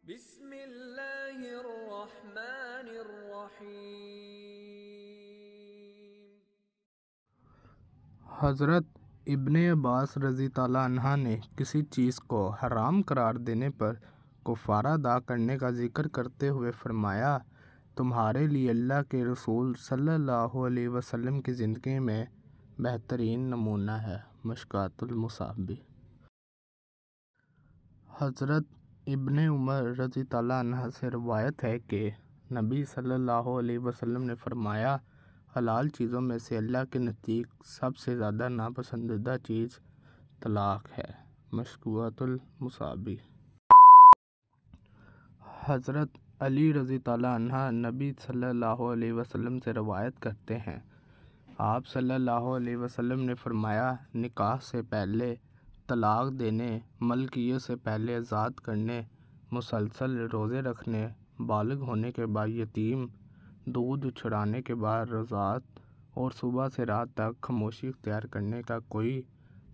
بسم اللہ الرحمن الرحیم۔ حضرت ابن عباس رضی اللہ عنہ نے کسی چیز کو حرام قرار دینے پر کفارہ ادا کرنے کا ذکر کرتے ہوئے فرمایا، تمہارے لیے اللہ کے رسول صلی اللہ علیہ وسلم کی زندگی میں بہترین نمونہ ہے۔ مشکوٰۃ المصابیح۔ حضرت ابن عمر رضی اللہ عنہ سے روایت ہے کہ نبی صلی اللہ علیہ وسلم نے فرمایا، حلال چیزوں میں سے اللہ کے نزدیک سب سے زیادہ ناپسندیدہ چیز طلاق ہے۔ مشکوٰۃ المصابیح۔ حضرت علی رضی اللہ عنہ نبی صلی اللہ علیہ وسلم سے روایت کرتے ہیں، آپ صلی اللہ علیہ وسلم نے فرمایا، نکاح سے پہلے طلاق دینے، ملکیت سے پہلے آزاد کرنے، مسلسل روزے رکھنے، بالغ ہونے کے بعد یتیم، دودھ چھڑانے کے بعد رضاعت اور صبح سے رات تک خاموشی اختیار کرنے کا کوئی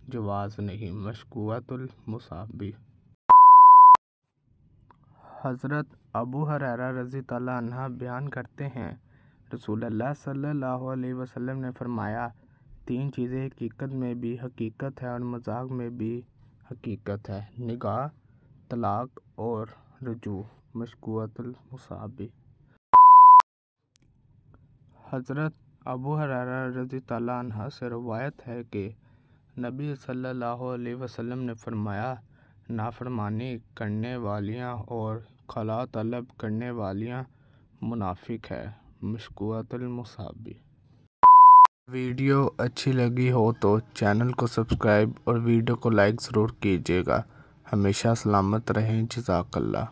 جواز نہیں۔ مشکوٰۃ المصابیح۔ حضرت ابو ہریرہ رضی اللہ عنہ بیان کرتے ہیں، رسول اللہ صلی اللہ علیہ وسلم نے فرمایا، تین چیزیں حقیقت میں بھی حقیقت ہے اور مذاق میں بھی حقیقت ہے، نکاح، طلاق اور رجوع۔ مشکوٰۃ المصابیح۔ حضرت ابو ہریرہ رضی اللہ عنہ سے روایت ہے کہ نبی صلی اللہ علیہ وسلم نے فرمایا، نافرمانی کرنے والیاں اور خلا طلب کرنے والیاں منافق ہے۔ مشکوٰۃ المصابیح۔ ویڈیو اچھی لگی ہو تو چینل کو سبسکرائب اور ویڈیو کو لائک ضرور کیجیے گا۔ ہمیشہ سلامت رہیں۔ جزاک اللہ۔